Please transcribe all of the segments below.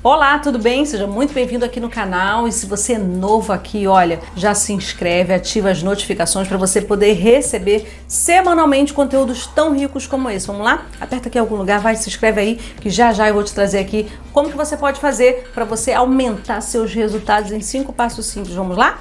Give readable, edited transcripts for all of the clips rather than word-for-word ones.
Olá, tudo bem? Seja muito bem-vindo aqui no canal e se você é novo aqui, olha, já se inscreve, ativa as notificações para você poder receber semanalmente conteúdos tão ricos como esse. Vamos lá? Aperta aqui em algum lugar, vai, se inscreve aí que já eu vou te trazer aqui como que você pode fazer para você aumentar seus resultados em 5 passos simples. Vamos lá?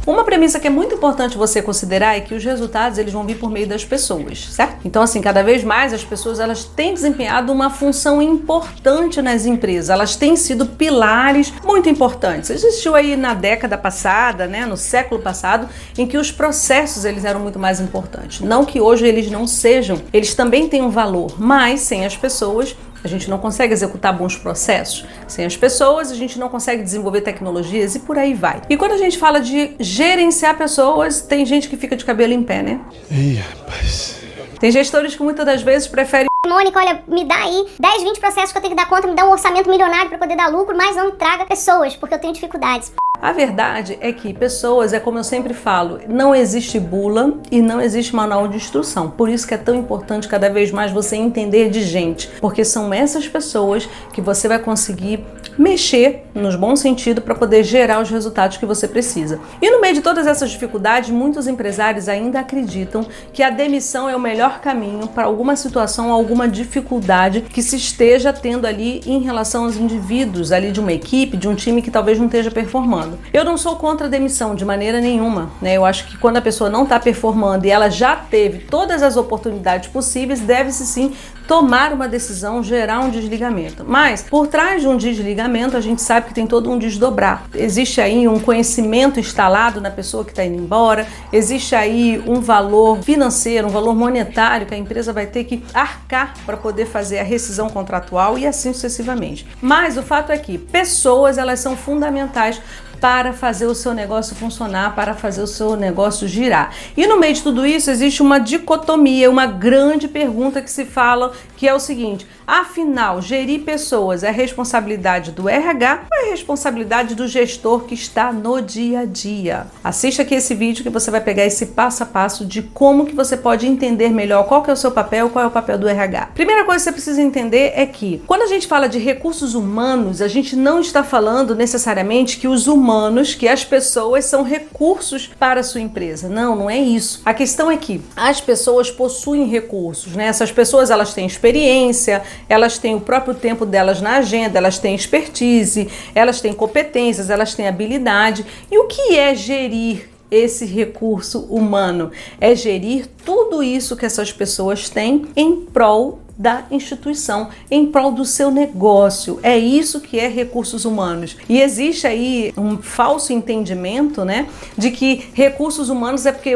Uma premissa que é muito importante você considerar é que os resultados eles vão vir por meio das pessoas, certo? Então assim, cada vez mais as pessoas elas têm desempenhado uma função importante nas empresas, elas têm sido pilares muito importantes. Existiu aí na década passada, né, no século passado, em que os processos eles eram muito mais importantes. Não que hoje eles não sejam, eles também têm um valor, mas sem as pessoas a gente não consegue executar bons processos. Sem as pessoas, a gente não consegue desenvolver tecnologias e por aí vai. E quando a gente fala de gerenciar pessoas, tem gente que fica de cabelo em pé, né? Ih, rapaz. Tem gestores que muitas das vezes preferem... Mônica, olha, me dá aí 10, 20 processos que eu tenho que dar conta, me dá um orçamento milionário para poder dar lucro, mas não traga pessoas, porque eu tenho dificuldades. A verdade é que pessoas, é como eu sempre falo, não existe bula e não existe manual de instrução. Por isso que é tão importante cada vez mais você entender de gente, porque são essas pessoas que você vai conseguir mexer nos bons sentidos para poder gerar os resultados que você precisa. E no meio de todas essas dificuldades, muitos empresários ainda acreditam que a demissão é o melhor caminho para alguma situação, alguma dificuldade que se esteja tendo ali em relação aos indivíduos ali de uma equipe, de um time que talvez não esteja performando. Eu não sou contra a demissão de maneira nenhuma, né? Eu acho que quando a pessoa não está performando e ela já teve todas as oportunidades possíveis, deve-se sim tomar uma decisão, gerar um desligamento. Mas por trás de um desligamento, a gente sabe que tem todo um desdobrar. Existe aí um conhecimento instalado na pessoa que está indo embora, existe aí um valor financeiro, um valor monetário que a empresa vai ter que arcar para poder fazer a rescisão contratual e assim sucessivamente. Mas o fato é que pessoas, elas são fundamentais para fazer o seu negócio funcionar, para fazer o seu negócio girar. E no meio de tudo isso existe uma dicotomia, uma grande pergunta que se fala, que é o seguinte: afinal, gerir pessoas é responsabilidade do RH ou é responsabilidade do gestor que está no dia a dia? Assista aqui esse vídeo que você vai pegar esse passo a passo de como que você pode entender melhor qual que é o seu papel, qual é o papel do RH. Primeira coisa que você precisa entender é que quando a gente fala de recursos humanos, a gente não está falando necessariamente que os humanos, que as pessoas são recursos para a sua empresa. Não, não é isso. A questão é que as pessoas possuem recursos, né? Essas pessoas, elas têm experiência, elas têm o próprio tempo delas na agenda, elas têm expertise, elas têm competências, elas têm habilidade. E o que é gerir esse recurso humano? É gerir tudo isso que essas pessoas têm em prol da instituição, em prol do seu negócio. É isso que é recursos humanos. E existe aí um falso entendimento, né, de que recursos humanos é porque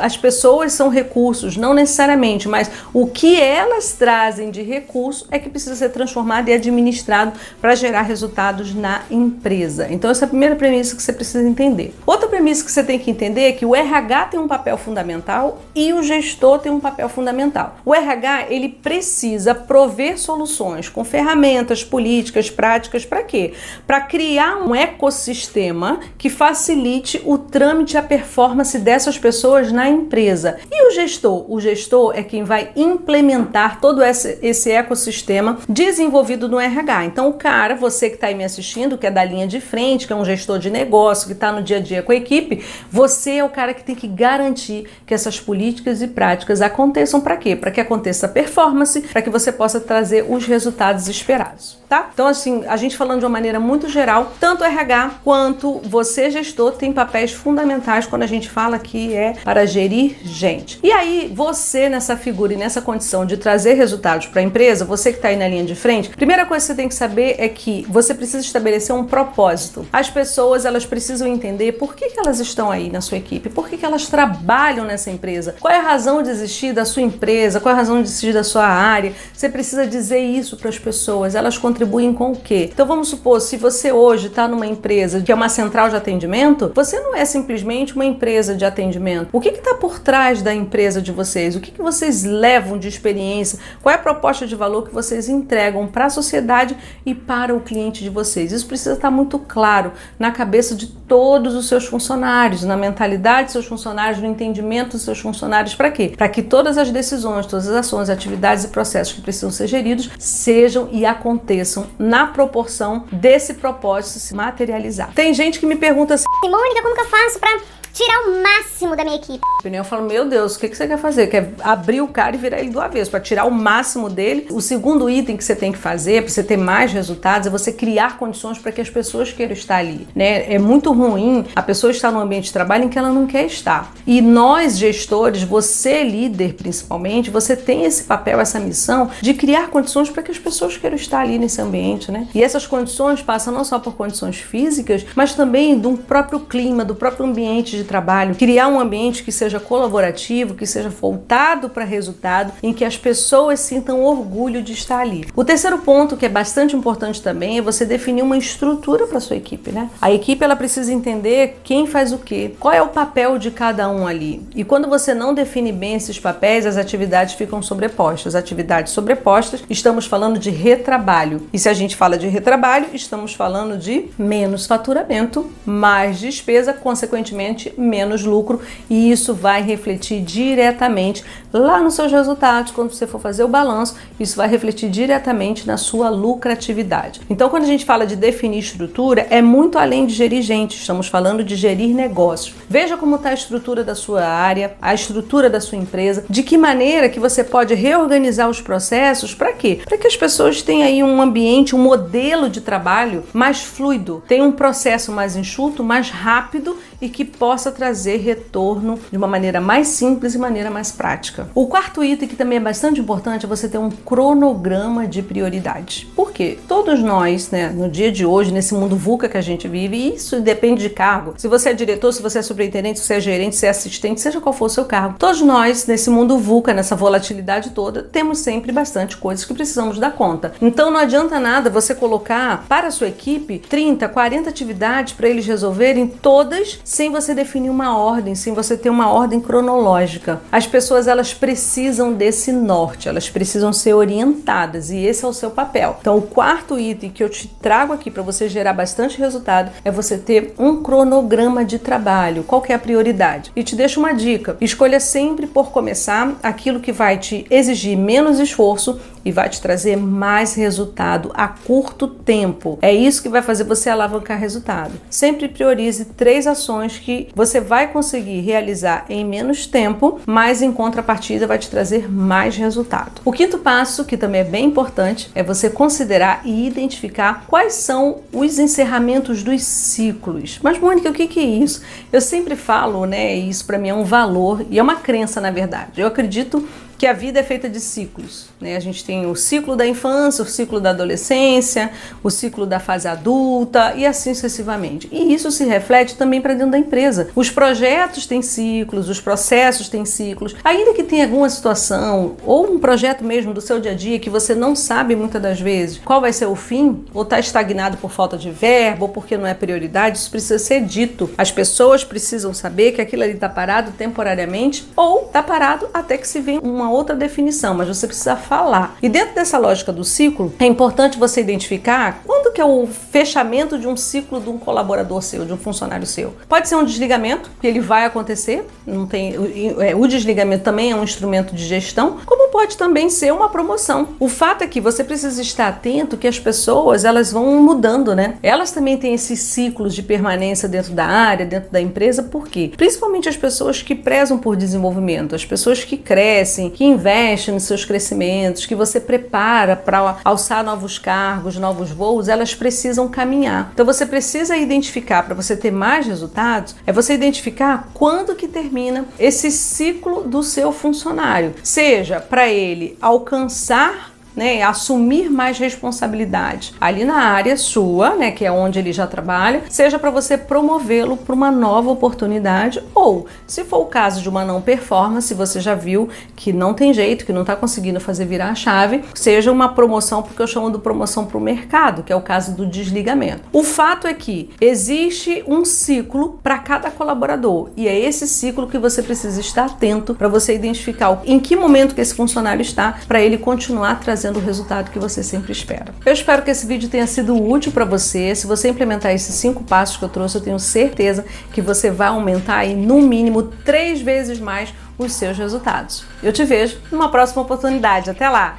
as pessoas são recursos, não necessariamente, mas o que elas trazem de recurso é que precisa ser transformado e administrado para gerar resultados na empresa. Então essa é a primeira premissa que você precisa entender. Outra premissa que você tem que entender é que o RH tem um papel fundamental e o gestor tem um papel fundamental. O RH, ele precisa prover soluções com ferramentas, políticas, práticas, para quê? Para criar um ecossistema que facilite o trâmite e a performance dessas pessoas na empresa. E o gestor? O gestor é quem vai implementar todo esse ecossistema desenvolvido no RH. Então o cara, você que está aí me assistindo, que é da linha de frente, que é um gestor de negócio, que está no dia a dia com a equipe, você é o cara que tem que garantir que essas políticas e práticas aconteçam. Para quê? Para que aconteça performance, para que você possa trazer os resultados esperados, tá? Então assim, a gente falando de uma maneira muito geral, tanto o RH quanto você, gestor, tem papéis fundamentais quando a gente fala que é para gerir gente. E aí, você nessa figura e nessa condição de trazer resultados para a empresa, você que está aí na linha de frente, primeira coisa que você tem que saber é que você precisa estabelecer um propósito. As pessoas, elas precisam entender por que elas estão aí na sua equipe, por que elas trabalham nessa empresa, qual é a razão de existir da sua empresa, qual é a razão de existir da sua área. Você precisa dizer isso para as pessoas. Elas contribuem com o quê? Então vamos supor, se você hoje está numa empresa que é uma central de atendimento, você não é simplesmente uma empresa de atendimento. O que está por trás da empresa de vocês? O que vocês levam de experiência? Qual é a proposta de valor que vocês entregam para a sociedade e para o cliente de vocês? Isso precisa estar muito claro na cabeça de todos os seus funcionários, na mentalidade dos seus funcionários, no entendimento dos seus funcionários, funcionários para quê? Para que todas as decisões, todas as ações, atividades e processos que precisam ser geridos sejam e aconteçam na proporção desse propósito se materializar. Tem gente que me pergunta assim: Mônica, como que eu faço para tirar o máximo da minha equipe? Eu falo, meu Deus, o que você quer fazer? Quer abrir o cara e virar ele do avesso, para tirar o máximo dele? O segundo item que você tem que fazer, para você ter mais resultados, é você criar condições para que as pessoas queiram estar ali, né? É muito ruim a pessoa estar num ambiente de trabalho em que ela não quer estar. E nós, gestores, você, líder principalmente, você tem esse papel, essa missão de criar condições para que as pessoas queiram estar ali nesse ambiente, né? E essas condições passam não só por condições físicas, mas também do próprio clima, do próprio ambiente de trabalho, criar um ambiente que seja colaborativo, que seja voltado para resultado, em que as pessoas sintam orgulho de estar ali. O terceiro ponto, que é bastante importante também, é você definir uma estrutura para sua equipe, né? A equipe, ela precisa entender quem faz o quê, qual é o papel de cada um ali. E quando você não define bem esses papéis, as atividades ficam sobrepostas. Atividades sobrepostas, estamos falando de retrabalho. E se a gente fala de retrabalho, estamos falando de menos faturamento, mais despesa, consequentemente, menos lucro, e isso vai refletir diretamente lá nos seus resultados. Quando você for fazer o balanço, isso vai refletir diretamente na sua lucratividade. Então, quando a gente fala de definir estrutura, é muito além de gerir gente, estamos falando de gerir negócios. Veja como está a estrutura da sua área, a estrutura da sua empresa, de que maneira que você pode reorganizar os processos, para quê? Para que as pessoas tenham aí um ambiente, um modelo de trabalho mais fluido, tenham um processo mais enxuto, mais rápido e que possa trazer retorno de uma maneira mais simples e maneira mais prática. O quarto item, que também é bastante importante, é você ter um cronograma de prioridades. Por quê? Todos nós, né, no dia de hoje, nesse mundo VUCA que a gente vive, isso depende de cargo. Se você é diretor, se você é superintendente, se você é gerente, se você é assistente, seja qual for o seu cargo. Todos nós, nesse mundo VUCA, nessa volatilidade toda, temos sempre bastante coisas que precisamos dar conta. Então não adianta nada você colocar para a sua equipe 30, 40 atividades para eles resolverem todas sem você definir uma ordem, sem você ter uma ordem cronológica. As pessoas, elas precisam desse norte, elas precisam ser orientadas e esse é o seu papel. Então o quarto item que eu te trago aqui para você gerar bastante resultado é você ter um cronograma de trabalho. Qual que é a prioridade? E te deixo uma dica: escolha sempre por começar aquilo que vai te exigir menos esforço e vai te trazer mais resultado a curto tempo. É isso que vai fazer você alavancar resultado. Sempre priorize 3 ações que você vai conseguir realizar em menos tempo, mas em contrapartida vai te trazer mais resultado. O quinto passo, que também é bem importante, é você considerar e identificar quais são os encerramentos dos ciclos. Mas, Mônica, o que é isso? Eu sempre falo, né, isso para mim é um valor e é uma crença, na verdade. Eu acredito que a vida é feita de ciclos, né? A gente tem o ciclo da infância, o ciclo da adolescência, o ciclo da fase adulta e assim sucessivamente. E isso se reflete também para dentro da empresa. Os projetos têm ciclos, os processos têm ciclos. Ainda que tenha alguma situação ou um projeto mesmo do seu dia a dia que você não sabe muitas das vezes qual vai ser o fim, ou está estagnado por falta de verbo, ou porque não é prioridade, isso precisa ser dito. As pessoas precisam saber que aquilo ali está parado temporariamente ou está parado até que se venha uma outra definição, mas você precisa falar. E dentro dessa lógica do ciclo, é importante você identificar quando que é o fechamento de um ciclo de um colaborador seu, de um funcionário seu. Pode ser um desligamento, que ele vai acontecer, não tem, o desligamento também é um instrumento de gestão, como pode também ser uma promoção. O fato é que você precisa estar atento que as pessoas, elas vão mudando, né? Elas também têm esses ciclos de permanência dentro da área, dentro da empresa, por quê? Principalmente as pessoas que prezam por desenvolvimento, as pessoas que crescem, que investem nos seus crescimentos, que você prepara para alçar novos cargos, novos voos, elas precisam caminhar. Então você precisa identificar, para você ter mais resultados, é você identificar quando que termina esse ciclo do seu funcionário. Seja para ele alcançar, né, assumir mais responsabilidade ali na área sua, né, que é onde ele já trabalha, seja para você promovê-lo para uma nova oportunidade, ou se for o caso de uma não performance, você já viu que não tem jeito, que não está conseguindo fazer virar a chave, seja uma promoção, porque eu chamo de promoção para o mercado, que é o caso do desligamento. O fato é que existe um ciclo para cada colaborador e é esse ciclo que você precisa estar atento para você identificar em que momento que esse funcionário está, para ele continuar trazendo o resultado que você sempre espera. Eu espero que esse vídeo tenha sido útil para você. Se você implementar esses 5 passos que eu trouxe, eu tenho certeza que você vai aumentar aí no mínimo 3 vezes mais os seus resultados. Eu te vejo numa próxima oportunidade. Até lá!